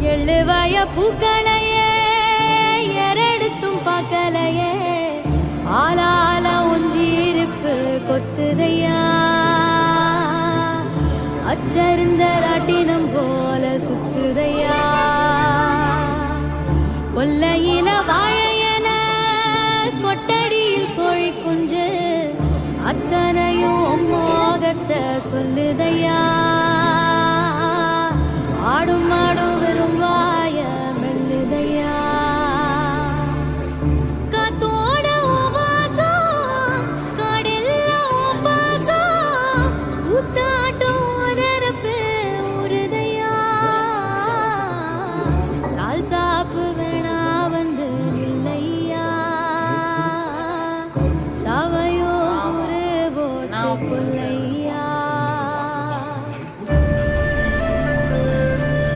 எழுவாய பூக்களையே எரெடுத்தும் பார்க்கலையே ஆளால ஒஞ்சிருப்பு கொத்துதையா அச்சருந்த ராட்டினம் போல சுத்துதையா கொல்லையில வாழையல கொட்டடியில் கோழி குஞ்சு அத்தனையும் மோகத்தை சொல்லுதையா